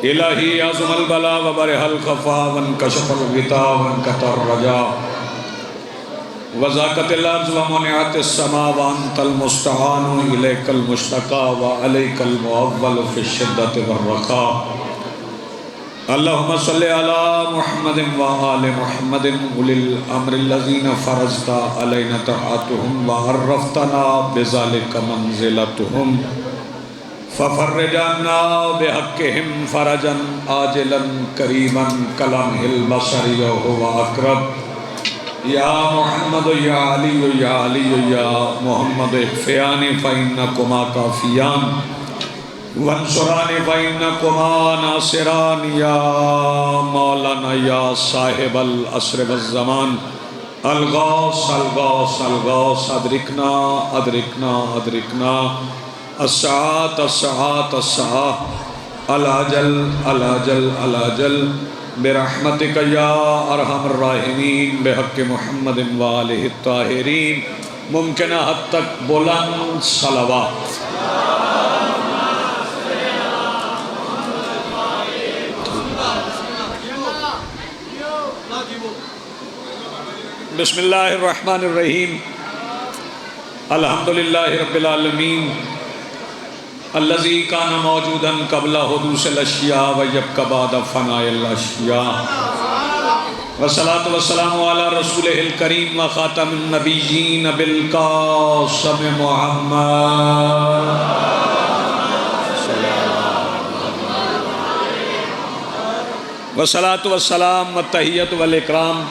الہی عظم البلا وبرح الخفا وانکشف الغطا وانقطع الرجا وضاقت الارض ومنعت السماء وانت المستعان الیک المشتقى وعلیک المعول فی الشدۃ والرخاء اللہم صلی علی محمد وآل محمد اولی الامر الذین فرضت علینا طاعتهم وعرفتنا بذلک منزلتهم ففرج عنا بحقهم فرجا عاجلا قریبا کلمح البصر وهو اقرب یا محمد یا علی یا علی یا محمد اکفیان فإنکما کافیان وانصران فإنکما ناصران یا مولانا یا صاحب العصر والزمان الغوث الغوث الغوث ادرکنا ادرکنا ادرکنا الساعات الساعات الساعات العجل العجل العجل برحمتک یا ارحم الراحمین بحق محمد وآلہ الطاہرین ممکنہ حد تک بلند صلوات بسم اللہ الرحمن الرحیم الحمدللہ رب العالمین الذی کان موجودا قبل حدوث الاشیاء ویبقی بعد فناء الاشیاء والصلاة والسلام علی رسولہ الکریم وخاتم النبیین بالقاسم محمد والصلاة والسلام والتحیۃ والاکرام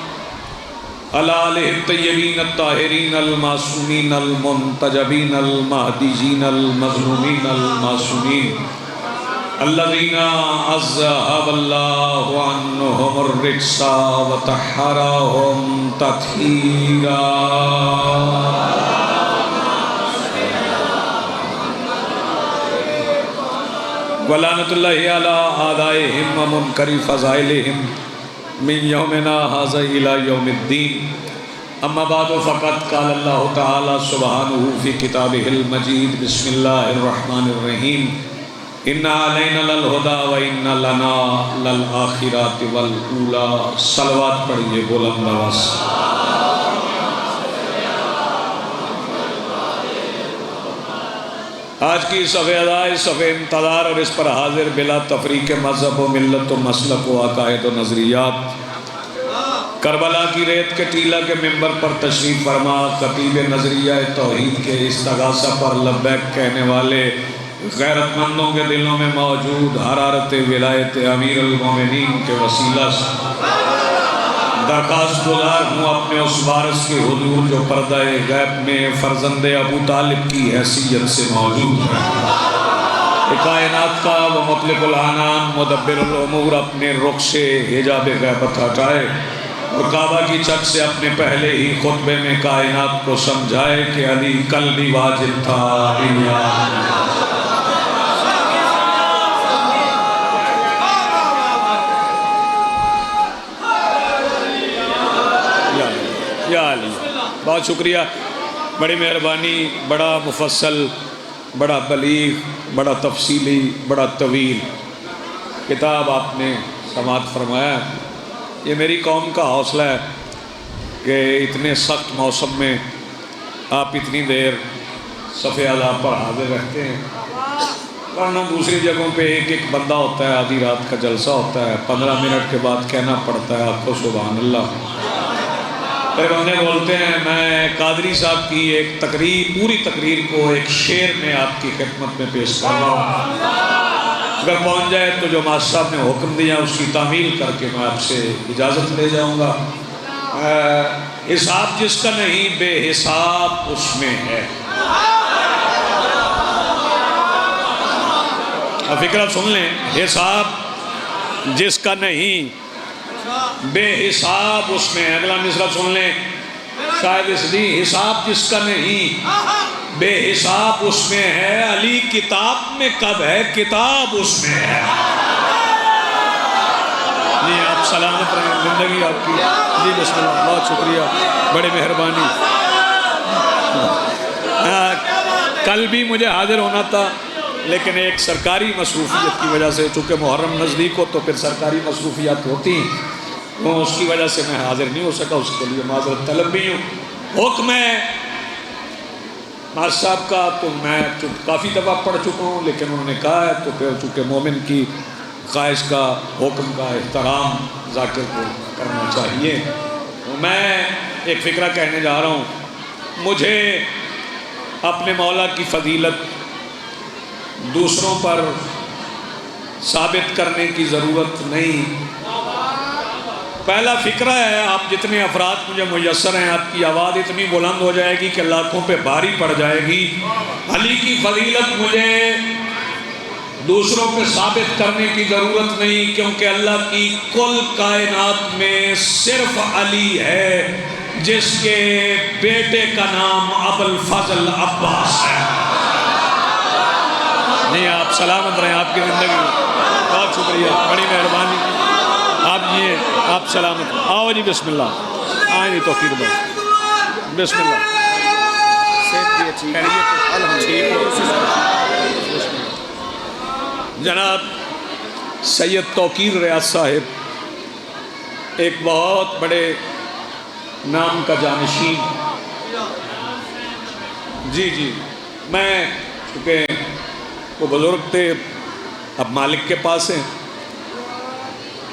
علی آلہ الطیبین الطاہرین المعصومین المنتجبین المہدیین المظلومین المعصومین الذین اذھب اللہ عنہم الرجس وطہرہم تطہیرا ولعنۃ اللہ علی اعدائہم ومنکر فضائلہم من یومنا ھذا الی یوم الدین اما بعد فقد قال اللہ تعالی سبحانہ فی کتابہ المجید بسم اللہ الرحمن الرحیم ان علینا للہدی و ان لنا للآخرۃ والاولی صلوات پڑھیے بلند آواز آج کی صفحہ ادائی صفحہ انتظار اور اس پر حاضر بلا تفریق مذہب و ملت و مسلک و عقائد و نظریات کربلا کی ریت کے ٹیلہ کے ممبر پر تشریف فرما خطیب نظریہ توحید کے استغاثہ پر لبیک کہنے والے غیرت مندوں کے دلوں میں موجود حرارت ولایت امیر المومنین کے وسیلہ سے درخواست گزار ہوں اپنے اس وارث کے حضور جو پردہ غیب میں فرزند ابو طالب کی حیثیت سے موجود ہے کائنات کا وہ مطلق العنان مدبر الامور اپنے رخ سے حجاب غیبت ہٹائے اور کعبہ کی چھت سے اپنے پہلے ہی خطبے میں کائنات کو سمجھائے کہ علی قلبی واجب تھا یا علی بہت شکریہ بڑی مہربانی بڑا مفصل بڑا بلیغ بڑا تفصیلی بڑا طویل کتاب آپ نے سماعت فرمایا یہ میری قوم کا حوصلہ ہے کہ اتنے سخت موسم میں آپ اتنی دیر صفحہ اعلیٰ پر حاضر رہتے ہیں ورنہ دوسری جگہوں پہ ایک ایک بندہ ہوتا ہے آدھی رات کا جلسہ ہوتا ہے 15 منٹ کے بعد کہنا پڑتا ہے آپ کو سبحان اللہ پھر بندے بولتے ہیں میں قادری صاحب کی ایک تقریر پوری تقریر کو ایک شعر میں آپ کی خدمت میں پیش کر رہا ہوں اگر پہنچ جائے تو جو ماسٹر صاحب نے حکم دیا اس کی تعمیل کر کے میں آپ سے اجازت لے جاؤں گا حساب جس کا نہیں بے حساب اس میں ہے فکرہ سن لیں حساب جس کا نہیں بے حساب اس میں اگلا مصرع سن لیں شاید اس لیے حساب جس کا نہیں بے حساب اس میں ہے علی کتاب میں کب ہے کتاب اس میں ہے جی آپ سلامت رہیں زندگی آپ کی جی بسم اللہ بہت شکریہ بڑی مہربانی کل بھی مجھے حاضر ہونا تھا لیکن ایک سرکاری مصروفیت کی وجہ سے، چونکہ محرم نزدیک ہو تو پھر سرکاری مصروفیات ہوتی ہیں، تو اس کی وجہ سے میں حاضر نہیں ہو سکا، اس کے لیے معذرت طلب بھی ہوں۔ حکم ہے ماس صاحب کا تو میں کافی دفعہ پڑھ چکا ہوں، لیکن انہوں نے کہا ہے تو پھر چونکہ مومن کی خواہش کا، حکم کا احترام ذاکر کو کرنا چاہیے، تو میں ایک فکرہ کہنے جا رہا ہوں۔ مجھے اپنے مولا کی فضیلت دوسروں پر ثابت کرنے کی ضرورت نہیں۔ پہلا فکرہ ہے، آپ جتنے افراد مجھے میسر ہیں، آپ کی آواز اتنی بلند ہو جائے گی کہ لاکھوں پہ بھاری پڑ جائے گی۔ علی کی فضیلت مجھے دوسروں پہ ثابت کرنے کی ضرورت نہیں، کیونکہ اللہ کی کل کائنات میں صرف علی ہے جس کے بیٹے کا نام ابوالفضل عباس ہے۔ نہیں، آپ سلامت رہیں، آپ کی زندگی بہت شکریہ، بڑی مہربانی، آپ سلامت رہیں۔ آؤ جی، بسم اللہ، آئیں جی توقیر بھائی، بسم اللہ۔ جناب سید توقیر ریاض صاحب ایک بہت بڑے نام کا جانشین، جی میں چونکہ وہ بزرگ تھے، اب مالک کے پاس ہیں،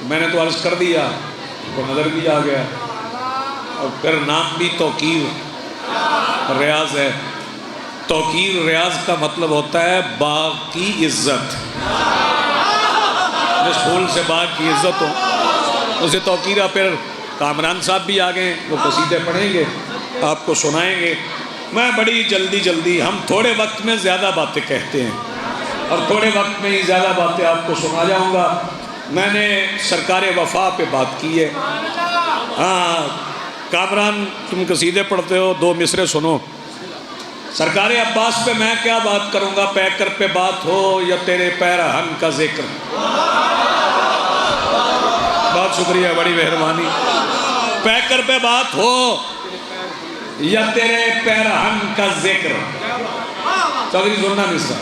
میں نے تو عرض کر دیا، وہ نظر بھی آ گیا، اور پھر نام بھی توقیر ریاض ہے۔ توقیر ریاض کا مطلب ہوتا ہے باغ کی عزت، جس پھول سے باغ کی عزت ہو اسے توقیر۔ پھر کامران صاحب بھی آ گئے، وہ قصیدے پڑھیں گے، آپ کو سنائیں گے۔ میں بڑی جلدی، ہم تھوڑے وقت میں زیادہ باتیں کہتے ہیں، اور تھوڑے وقت میں ہی زیادہ باتیں آپ کو سنا جاؤں گا۔ میں نے سرکار وفا پہ بات کی ہے۔ ہاں کامران، تم قصیدے پڑھتے ہو، دو مصرے سنو۔ سرکار عباس پہ میں کیا بات کروں گا، پیکر پہ بات ہو یا تیرے پیرہن کا ذکر۔ بہت شکریہ، بڑی مہربانی۔ پیکر پہ بات ہو یا تیرے پیرہن کا ذکر، چودھری سننا مصرا،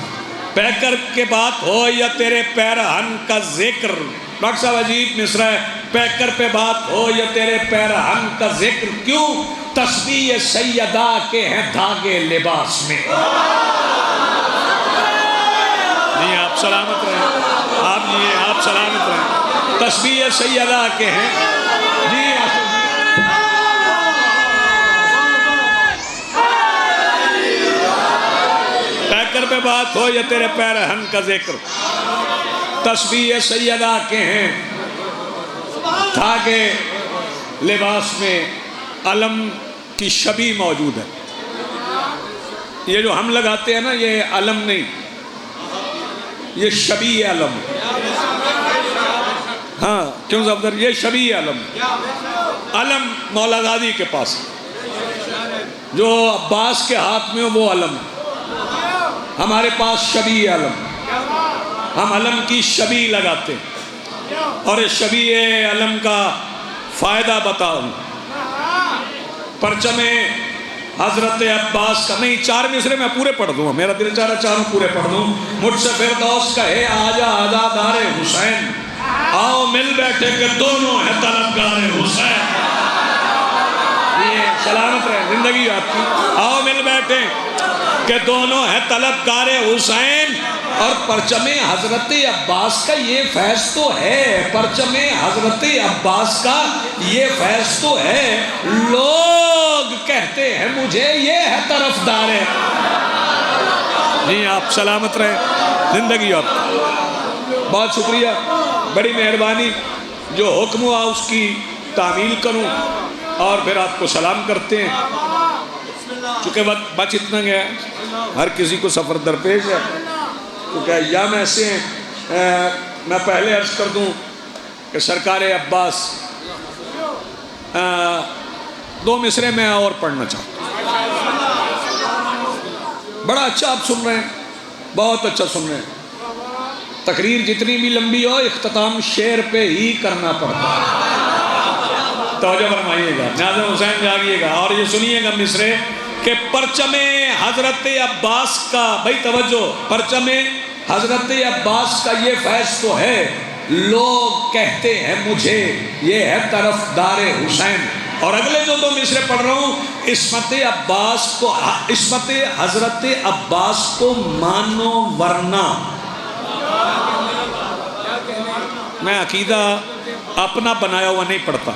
پیکر کے بات ہو یا تیرے پیرہن کا ذکر۔ ڈاکٹر صاحب عجیب مصرا ہے، پیکر پہ بات ہو یا تیرے پیرہن کا ذکر، کیوں تسبیح سیدہ کے ہیں دھاگے لباس میں۔ نہیں، آپ سلامت رہیں، آپ سلامت رہیں، تسبیح سیدہ کے ہیں جی۔ پیکر پہ بات ہو یا تیرے پیرہن کا ذکر، تسبیح سیدہ کے ہیں دھاگے لباس میں، علم کی شبیہ موجود ہے۔ یہ جو ہم لگاتے ہیں نا، یہ علم نہیں، یہ شبیہ علم۔ ہاں کیوں زبدر، یہ شبیہ علم، علم مولا غازی کے پاس جو عباس کے ہاتھ میں وہ علم، ہمارے پاس شبیہ علم، ہم علم کی شبیہ لگاتے ہیں۔ اور اس شبیہ علم کا فائدہ بتاؤں، پرچم حضرت عباس کا، نہیں 4 مصرے میں پورے پڑھ دوں، میرا دل چاہ رہا چاروں پورے پڑھ دوں۔ مجھ سے فردوس کہے آجا عزادار حسین، آؤ مل بیٹھے کہ دونوں ہیں طلبگار حسین۔ یہ سلامت رہے زندگی آپ کی، آؤ مل بیٹھے کہ دونوں ہیں طلبگار حسین۔ اور پرچم حضرت عباس کا یہ فیض تو ہے، پرچم حضرت عباس کا یہ فیض تو ہے، لوگ کہتے ہیں مجھے یہ ہے طرفدار ہے۔ جی آپ سلامت رہیں، زندگی آپ، بہت شکریہ، بڑی مہربانی۔ جو حکم ہوا اس کی تعمیل کروں اور پھر آپ کو سلام کرتے ہیں، چونکہ وقت بچ اتنا گیا ہے، ہر کسی کو سفر درپیش ہے، کیونکہ ایام ایسے ہیں۔ میں پہلے عرض کر دوں کہ سرکار عباس 2 مصرے میں اور پڑھنا چاہتا ہوں۔ بڑا اچھا آپ سن رہے ہیں، بہت اچھا سن رہے ہیں۔ تقریر جتنی بھی لمبی ہو، اختتام شعر پہ ہی کرنا پڑتا ہے، توجہ فرمائیے گا، ناظم حسین جاگیے گا اور یہ سنیے گا مصرے کہ پرچم حضرت عباس کا، بھائی توجہ، پرچم حضرت عباس کا یہ فیض تو ہے، لوگ کہتے ہیں مجھے یہ ہے طرفدار حسین. اور اگلے جو دو مصرے پڑھ رہا ہوں، عصمت حضرت عباس کو مانو ورنہ. میں عقیدہ اپنا بنایا ہوا نہیں پڑھتا،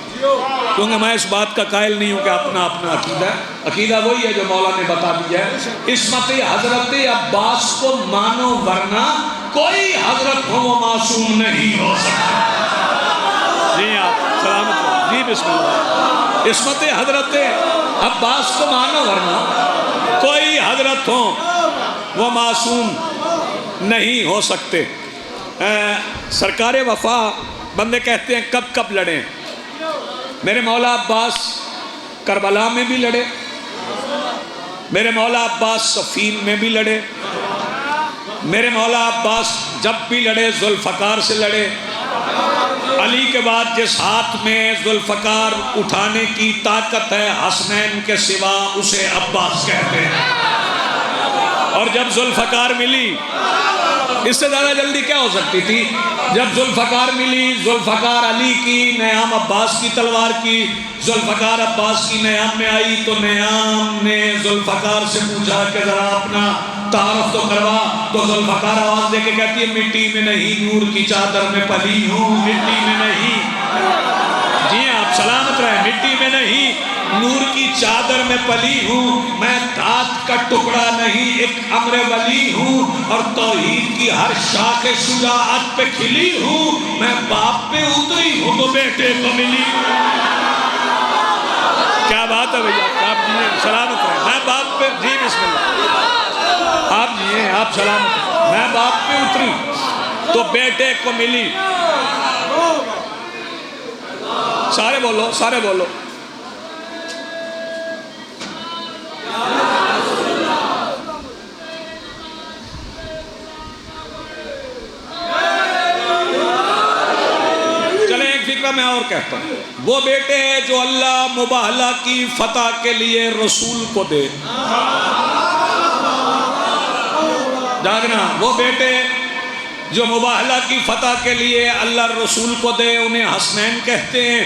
کیونکہ میں اس بات کا قائل نہیں ہوں کہ اپنا عقیدہ ہے. عقیدہ وہی ہے جو مولا نے بتا دیا ہے. عصمت حضرت عباس کو مانو ورنہ کوئی حضرت ہو وہ معصوم نہیں ہو سکتا. جی آپ سلامت ہو. جی بسم اللہ. عصمت حضرت عباس کو مانو ورنہ کوئی حضرت ہو وہ معصوم نہیں ہو سکتے. سرکار وفا بندے کہتے ہیں کب کب لڑیں. میرے مولا عباس کربلا میں بھی لڑے، میرے مولا عباس صفین میں بھی لڑے، میرے مولا عباس جب بھی لڑے ذوالفقار سے لڑے. علی کے بعد جس ہاتھ میں ذوالفقار اٹھانے کی طاقت ہے حسنین کے سوا اسے عباس کہتے ہیں. اور جب ذوالفقار ملی، اس سے زیادہ جلدی کیا ہو سکتی تھی؟ جب ذوالفقار ملی، ذوالفقار علی کی، نیام عباس کی تلوار کی. ذوالفقار عباس کی نیام میں آئی تو نیام نے ذوالفقار سے پوچھا کہ ذرا اپنا تعارف تو کروا. تو ذوالفقار آواز دے کے کہتی ہے مٹی میں نہیں نور کی چادر میں پلی ہوں. مٹی میں نہیں، جی آپ سلامت رہے، مٹی میں نہیں نور کی چادر میں پلی ہوں. میں دھات کا ٹکڑا نہیں ایک امر ولی ہوں، اور توحید کی ہر شاخ شجاعت پہ کھلی ہوں. میں باپ پہ اتری ہوں تو بیٹے کو ملی. کیا بات ہے بھئی، آپ جیئے سلامت رہے. میں باپ پہ، جی بسم اللہ، آپ جیئے آپ سلامت رہے. میں باپ پہ اتری تو بیٹے کو ملی. سارے بولو، سارے بولو. میں اور کہتا ہوں، وہ بیٹے ہیں جو اللہ مباہلہ کی فتح کے لیے رسول کو دے. جاگنا، وہ بیٹے جو مباہلہ کی فتح کے لیے اللہ رسول کو دے انہیں حسنین کہتے ہیں.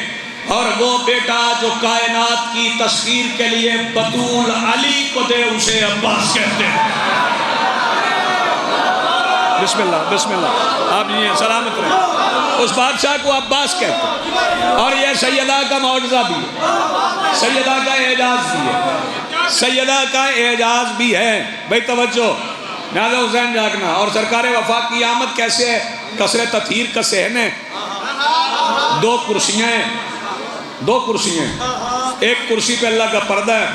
اور وہ بیٹا جو کائنات کی تسخیر کے لیے بطول علی کو دے اسے عباس کہتے ہیں. بسم اللہ، بسم اللہ. آپ یہ سلامت رہیں. اس بادشاہ کو عباس کہتے ہیں. اور یہ سیدہ کا معجزہ بھی ہے، سیدہ کا اعجاز بھی ہے، سیدہ کا اعجاز بھی ہے. بھئی توجہ، نیاز حسین جاگنا. اور سرکار وفا کی آمد کیسے ہے؟ کثرت تطہیر کا صحن ہے. دو کرسیاں ہیں، دو کرسیاں ہیں. ایک کرسی پہ اللہ کا پردہ ہے.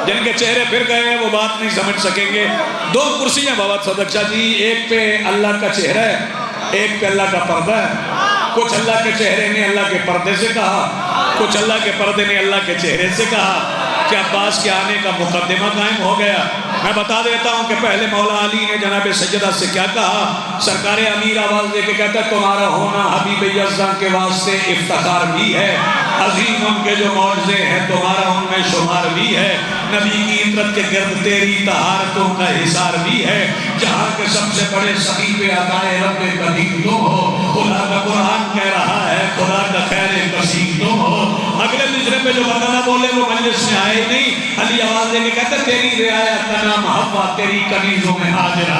جن کے چہرے پھر گئے ہیں وہ بات نہیں سمجھ سکیں گے. دو کرسیاں بابا صدق شاہ جی. ایک پہ اللہ کا چہرہ ہے، ایک پہ اللہ کا پردہ ہے. کچھ اللہ کے چہرے نے اللہ کے پردے سے کہا، کچھ اللہ کے پردے نے اللہ کے چہرے سے کہا. کہ عباس کے آنے کا مقدمہ قائم ہو گیا. میں بتا دیتا ہوں کہ پہلے مولا علی نے جناب سیدہ سے کیا کہا. سرکار امیر آواز دے کے کہتا ہے تمہارا ہونا حبیب یزداں کے واسطے افتخار بھی ہے. عظیم ان کے جو معجزے ہیں تمہارا ان میں شمار بھی ہے. نبی کی عطرت کے گرد تیری طہارتوں کا حصار بھی ہے. جہاں کے سب سے بڑے صحیفے عطائے رب قدیم تم ہو. خدا کا قرآن کہہ رہا ہے خدا کا خیر کثیر تم ہو. اگلے مجرے پہ جو بندہ نہ بولے وہ مجلس میں آئے نہیں. علی آواز دے کے کہتا ہے تیری رعایت کا نام حوا تیری کنیزوں میں حاضرہ.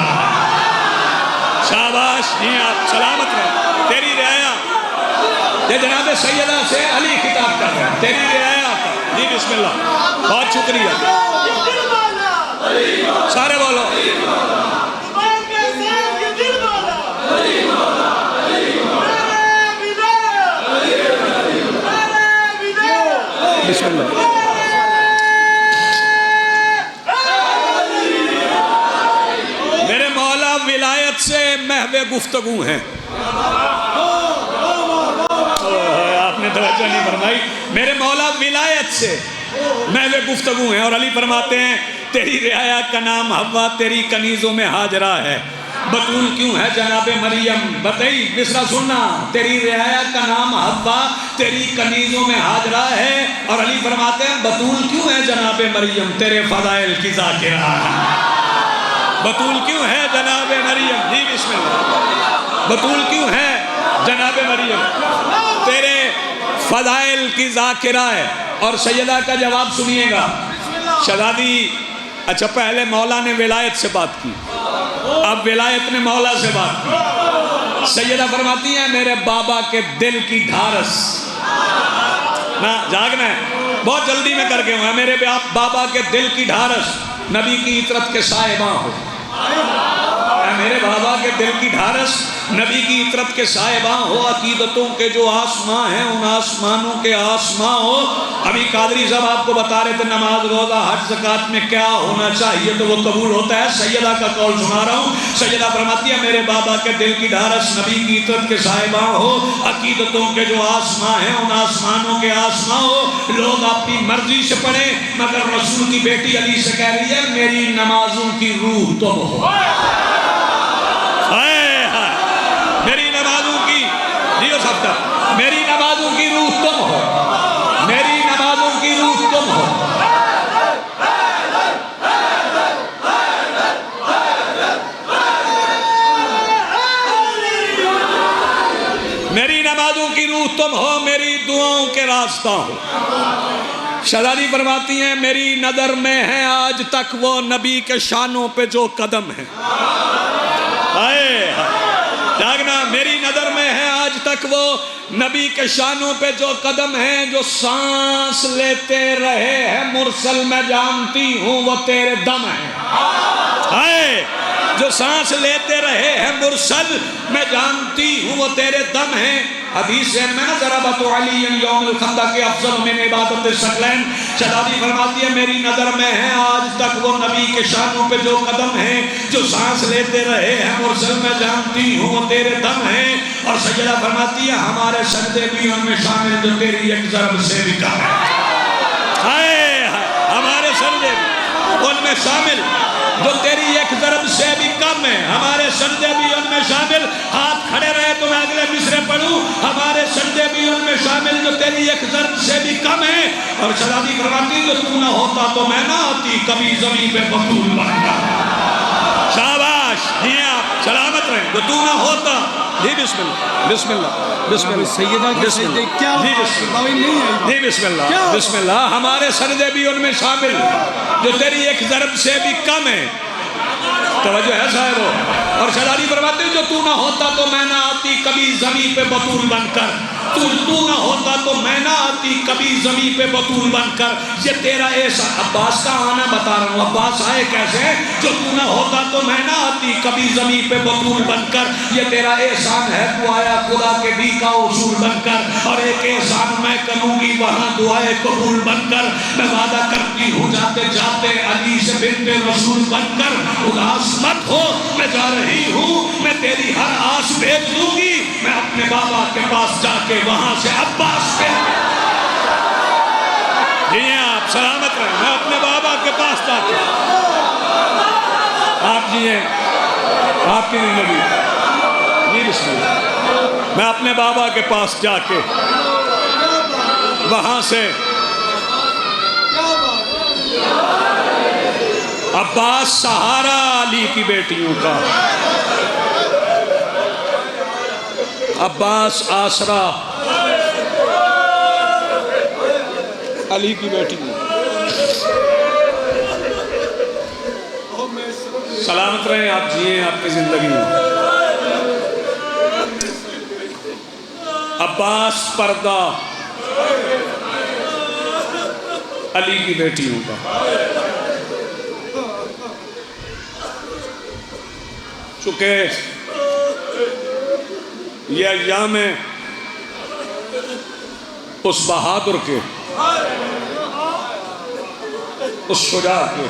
شاباش، جی آپ سلامت رہے. تیری رعایت، یہ جناب سیدہ سے علی خطاب کر رہے ہیں. تیری رعایت. جی بسم اللہ، بہت شکریہ. سارے بولو. بسم اللہ. میرے مولا ولایت سے محو گفتگو ہیں. آپ نے توجہ نہیں فرمائی. میرے مولا ولایت سے محو گفتگو ہیں. اور علی فرماتے ہیں تیری رعایت کا نام حوا تیری کنیزوں میں حاجرہ ہے. بطول کیوں ہے جناب مریم؟ بتائی مصرع سننا. تیری رعایت کا نام حوا تیری کنیزوں میں حاجرہ ہے. اور علی فرماتے ہیں بطول کیوں ہے جناب مریم؟ تیرے فضائل کی ذاکرہ ہے. بطول کیوں ہے جناب مریم؟ جی بسم اللہ، بطول کیوں ہے جناب مریم؟ تیرے فضائل کی ذاکرہ ہے۔ اور سیدہ کا جواب سنیے گا۔ شہزادی اچھا پہلے مولا نے ولایت سے بات کی، اب ولایت نے مولا سے بات کی۔ سیدہ فرماتی ہیں میرے بابا کے دل کی ڈھارس نہ جاگنا ہے، بہت جلدی میں کر کے ہوں، میرے بابا کے دل کی ڈھارس نبی کی عطرت کے سائباں ہو۔ میرے بابا کے دل کی ڈھارس نبی کی عطرت کے سائباں ہو، عقیدتوں کے جو آسمان ہیں ان آسمانوں کے آسمان ہو۔ ابھی قادری صاحب آپ کو بتا رہے تھے نماز روزہ حج زکوٰۃ میں کیا ہونا چاہیے تو وہ قبول ہوتا ہے۔ سیدہ کا قول سنا رہا ہوں۔ سیدہ فرماتی ہے میرے بابا کے دل کی ڈھارس نبی کی عطرت کے سائباں ہو، عقیدتوں کے جو آسمان ہیں ان آسمانوں کے آسمان ہو۔ لوگ اپنی مرضی سے پڑھیں مگر رسول کی بیٹی علی سے کہہ رہی ہے میری نمازوں کی روح تم ہو۔ میری نمازوں کی جیو سکتا میری نمازوں کی روح تم ہو، میری نمازوں کی روح تم ہو۔ میری نمازوں کی روح تم ہو، میری دعاؤں کے راستہ ہو۔ شہزادی فرماتی ہیں میری نظر میں ہے آج تک وہ نبی کے شانوں پہ جو قدم ہے۔ جاگنا، میری نظر میں ہے آج تک وہ نبی کے شانوں پہ جو قدم ہیں، جو سانس لیتے رہے ہیں مرسل میں جانتی ہوں وہ تیرے دم ہیں۔ جو سانس لیتے رہے ہیں مرسل میں جانتی ہوں وہ تیرے دم ہیں۔ حدیث ہے میں ضربت علی یوم الخندق افضل من عبادت الثقلین۔ شہزادی فرماتی ہے میری نظر میں ہے آج تک وہ نبی کے شانوں پہ جو قدم ہیں، جو سانس لیتے رہے ہیں مرسل میں جانتی ہوں وہ تیرے دم ہیں۔ اور سیدہ فرماتی ہے ہمارے سجدے بھی ان میں شامل جو تیری ایک ضرب سے بھی کم ہے۔ ہمارے سجدے بھی ان میں شامل جو تیری ایک ضرب سے بھی کم ہے، ہمارے سجدے بھی ان میں شامل۔ ہاتھ کھڑے رہے تو میں اگلے مصرے پڑھوں، ہمارے سجدے بھی ان میں شامل جو تیری ایک ضرب سے بھی کم ہے۔ اور شہزادی فرماتی جو تو نہ ہوتا تو میں نہ آتی کبھی زمین پہ بطول بن کر۔ شاباش، جی آپ سلامت رہیں، جو تو نہ ہوتا۔ جی بسم اللہ بسم اللہ بسم اللہ سیدہ کے سجدے کیا جی بسم اللہ بسم اللہ۔ ہمارے سجدے بھی ان میں شامل جو تیری ایک ضرب سے بھی کم ہے۔ توجہ ہے صاحبو۔ اور شہزادی فرماتے ہیں جو تو نہ ہوتا تو میں نہ آتی کبھی زمین پہ بطول بن کر۔ تو نہ ہوتا تو میں نہ آتی کبھی زمین پہ بطول بن کر۔ یہ تیرا ایسا عباس کا آنا بتا رہا ہوں، عباس آئے کیسے؟ جو تو نہ ہوتا تو میں نہ آتی کبھی زمین پہ بطول بن کر۔ یہ تیرا احسان ہے تو آیا خدا کے بھی کا اصول بن کر۔ اور ایک احسان میں کروں گی وہاں دعائے قبول بن کر۔ میں وعدہ کرتی ہوں جاتے جاتے علی سے بنت رسول بن کر اداس مت ہو، میں جا رہی ہوں، میں تیری ہر آس بھیج دوں گی۔ میں اپنے بابا کے پاس جا کے وہاں سے عباس پہ جی آپ سلامت رہیں، میں اپنے بابا کے پاس جا کے آپ جیئے آپ کی زندگی جی بسم اللہ۔ میں اپنے بابا کے پاس جا کے وہاں سے عباس سہارا علی کی بیٹیوں کا، عباس آسرا علی کی بیٹیوں۔ سلامت رہیں، آپ جیئیں آپ کی زندگی میں۔ عباس پردہ علی کی بیٹیوں کا۔ چونکہ یہ ایام اس بہادر کے، اس شجاع کے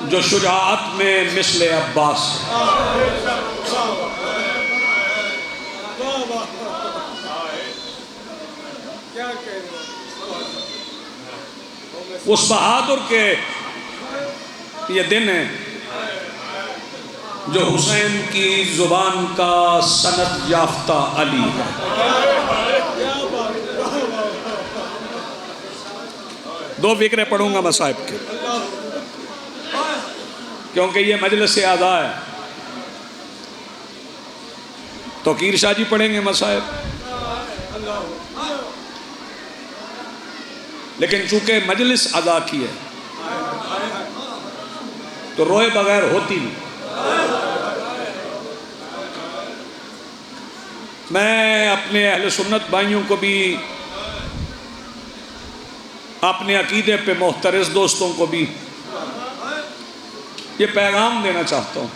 جو شجاعت میں مثل عباس، اس بہادر کے یہ دن ہے جو حسین کی زبان کا سند یافتہ علی ہے۔ دو فقرے پڑھوں گا مصائب کے۔ کیونکہ یہ مجلس اعضاء ہے. توقیر شاہ جی پڑھیں گے مصائب، لیکن چونکہ مجلس اعضاء کی ہے تو روئے بغیر ہوتی نہیں. میں اپنے اہل سنت بھائیوں کو بھی، اپنے عقیدے پہ محترس دوستوں کو بھی یہ پیغام دینا چاہتا ہوں.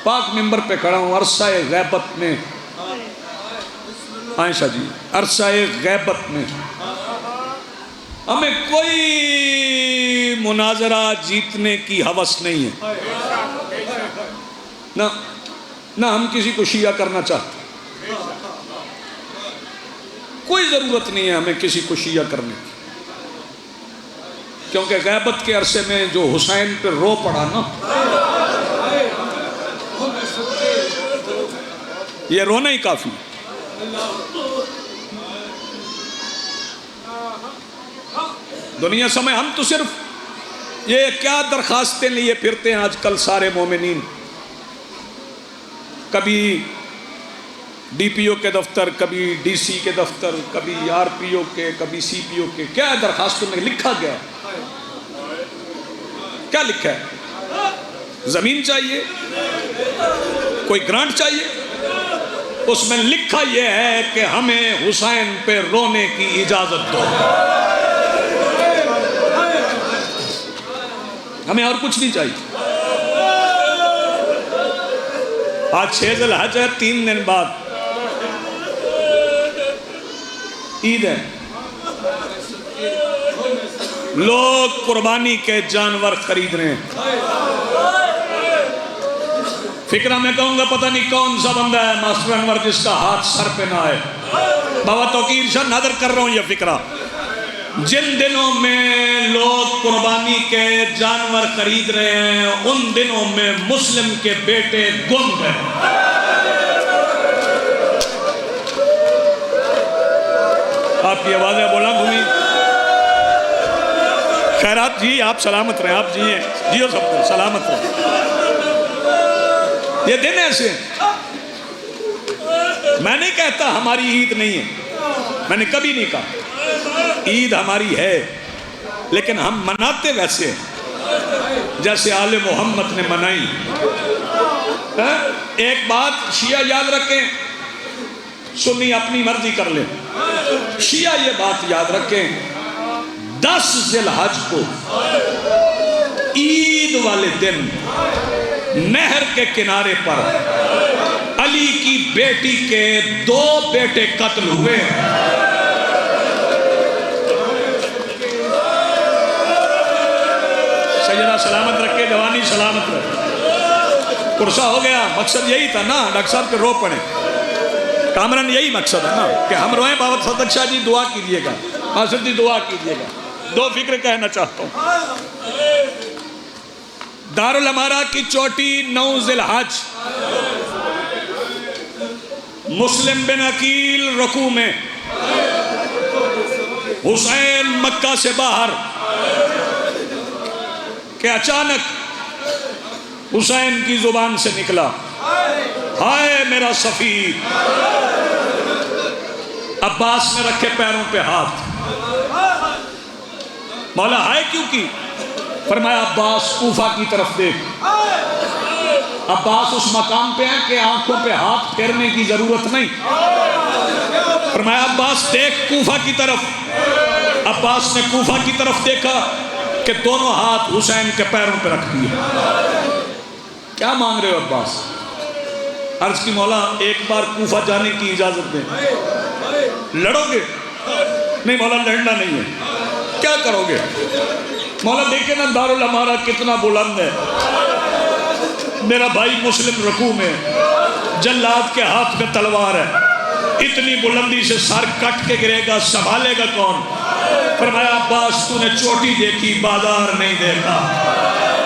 پاک منبر پہ کھڑا ہوں عرصہ غیبت میں، عائشہ جی عرصہ غیبت میں ہمیں کوئی مناظرہ جیتنے کی ہوس نہیں ہے، نہ ہم کسی کو شیعہ کرنا چاہتے، کوئی ضرورت نہیں ہے ہمیں کسی کو شیعہ کرنے کی. کیونکہ غیبت کے عرصے میں جو حسین پہ رو پڑا نا، یہ رونا ہی کافی. دنیا سمے ہم تو صرف یہ کیا درخواستیں لیے پھرتے ہیں آج کل سارے مومنین، کبھی ڈی پی او کے دفتر، کبھی ڈی سی کے دفتر، کبھی آر پی او کے، کبھی سی پی او کے. کیا درخواستوں میں لکھا گیا؟ کیا لکھا ہے؟ زمین چاہیے، کوئی گرانٹ چاہیے؟ اس میں لکھا یہ ہے کہ ہمیں حسین پہ رونے کی اجازت دو. ہمیں اور کچھ نہیں چاہیے. آج 6 ذی الحج ہے، 3 دن بعد عید ہے. لوگ قربانی کے جانور خرید رہے ہیں. فکرہ میں کہوں گا پتہ نہیں کون سا بندہ ہے ماسٹر انور جس کا ہاتھ سر پہ نہ آئے. بابا توقیر شاہ نادر کر رہا ہوں یہ فکرہ. جن دنوں میں لوگ قربانی کے جانور خرید رہے ہیں ان دنوں میں مسلم کے بیٹے گم گئے. آپ کی آوازیں بولا گھومی. خیرات جی آپ سلامت رہیں، آپ جیئے جیو سب کو سلامت رہیں. یہ دن ایسے میں نہیں کہتا ہماری عید نہیں ہے، میں نے کبھی نہیں کہا. عید ہماری ہے لیکن ہم مناتے ویسے ہیں جیسے آل محمد نے منائی. ایک بات شیعہ یاد رکھیں، سنی اپنی مرضی کر لیں. شیعہ یہ بات یاد رکھیں، 10 ذی الحج کو عید والے دن نہر کے کنارے پر علی کی بیٹی کے 2 بیٹے قتل ہوئے. سیدہ سلامت رکھے، جوانی سلامت رکھے. قرصہ ہو گیا. مقصد یہی تھا نا ڈاکٹر صاحب کے رو پڑے کامران، یہی مقصد ہے نا کہ ہم روئیں. بابا صدق شاہ جی دعا کیجئے گا، حاصل جی دعا کیجئے گا. 2 فکر کہنا چاہتا ہوں. دارالامارہ کی چوٹی 9 ذی الحج، مسلم بن عقیل رکوع میں، حسین مکہ سے باہر کہ اچانک حسین کی زبان سے نکلا ہائے میرا سفیر. عباس نے رکھے پیروں پہ ہاتھ. مولا ہائے کیوں کی؟ فرمایا عباس کوفہ کی طرف دیکھ. عباس اس مقام پہ ہیں کہ آنکھوں پہ ہاتھ پھیرنے کی ضرورت نہیں. فرمایا عباس دیکھ کوفہ کی طرف. عباس نے کوفہ کی طرف دیکھا کہ دونوں ہاتھ حسین کے پیروں پہ رکھ دیے. کیا مانگ رہے ہو عباس؟ عرض کی مولا ایک بار کوفہ جانے کی اجازت دیں. لڑو گے؟ نہیں مولا لڑنا نہیں ہے. کیا کرو گے؟ مولا دیکھیں نا دارالامارہ کتنا بلند ہے. میرا بھائی مسلم رکوع میں، جلاد کے ہاتھ میں تلوار ہے. اتنی بلندی سے سر کٹ کے گرے گا، سنبھالے گا کون؟ فرمایا عباس تو نے چوٹی دیکھی، بازار نہیں دیکھا.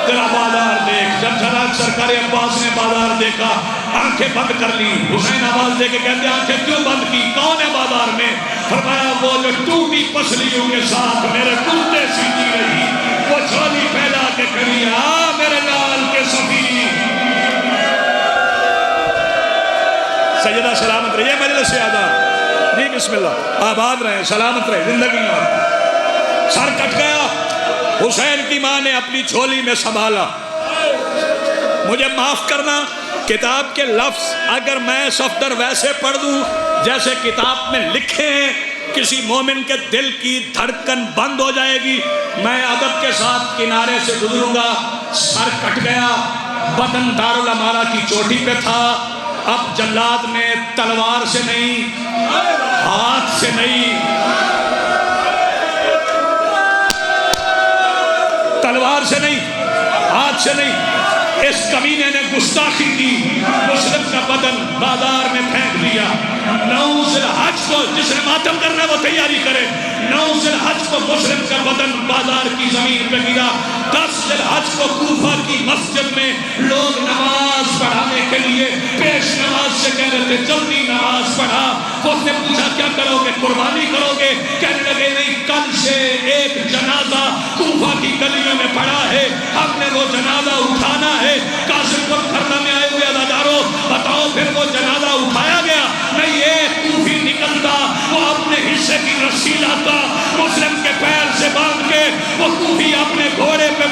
تیرا بازار دیکھ. جب جناب سرکار عباس نے بازار دیکھا آنکھیں بند کر لی. حسین آواز دے کے کہتے ہیں آنکھیں کیوں بند کی؟ کون ہے بازار میں؟ فرمایا وہ جو ٹوٹی پسلیوں کے ساتھ میرے کتے سیتی رہی وہ جھولی پھیلا کے کہی آ میرے لال کے صفی. سیدہ سلامت رہیے مجلس سے آدھا جی بسم اللہ آباد رہے سلامت رہے زندگی میں. سر کٹ گیا. حسین کی ماں نے اپنی جھولی میں سنبھالا. مجھے معاف کرنا کتاب کے لفظ اگر میں صفدر ویسے پڑھ دوں جیسے کتاب میں لکھے ہیں کسی مومن کے دل کی دھڑکن بند ہو جائے گی. میں ادب کے ساتھ کنارے سے گزروں گا. سر کٹ گیا. بدن دارالامارہ کی چوٹی پہ تھا. اب جلاد نے تلوار سے نہیں ہاتھ سے نہیں تلوار سے نہیں ہاتھ سے نہیں اس کمینے نے گستاخی کی. مسلم کا بدن بازار میں پھینک دیا. 9 ذی الحج کو جس نے ماتم کرنا ہے وہ تیاری کرے. 9 ذی الحج کو مسلم کا بدن بازار کی زمین پہ گرا. 10 ذی الحج کو کوفہ کی مسجد میں لوگ نماز پڑھانے کے لیے پیش نماز سے کہہ رہے تھے جلدی نماز پڑھا. اس نے پوچھا کیا کرو گے قربانی کرو گے. کہنے لگے نہیں کل سے ایک جنازہ کوفہ کی گلیوں میں پڑا ہے ہم نے وہ جنازہ اٹھانا ہے. قاسم کو کھرنا میں آئے ہوئے عزادارو بتاؤ پھر وہ جنازہ اٹھایا گیا نہیں. ایک کوفی نکلتا وہ اپنے حصے کی رسی لاتا مسلم کے پیر سے باندھ کے وہ کوفی اپنے گھوڑے پہ